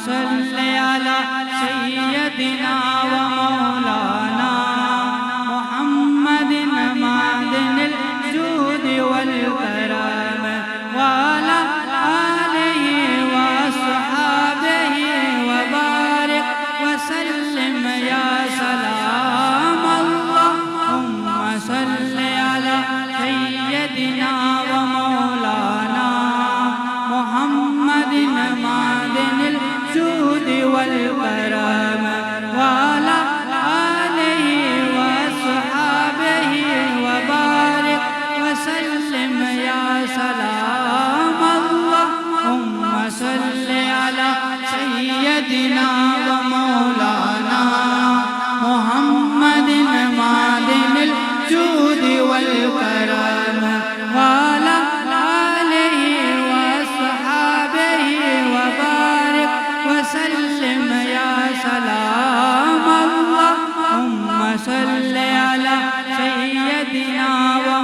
सल्लि अला सय्यदिना व मौलाना मुहम्मदिन मादिनिल जूदि वल करम व अला आलिहि व अस्हाबिहि व बारिक व सल्लिम या सलाम अल्लाहुम्मा सल्लि अला सय्यदिना व मौलाना मुहम्मदिन मादिनिल जूदि वल करम व अला आलिहि व अस्हाबिहि व बारिक व सल्लिम या सलाम अल्लाहुम्मा सल्लि अला सय्यदिना व मौलाना मुहम्मदिन मादिनिल जूदि वल करम व अला आलिहि व अस्हाबिहि व बारिक व सल्लिम या सलाम अल्लाहुम्मा सल्लि अला सय्यदिना व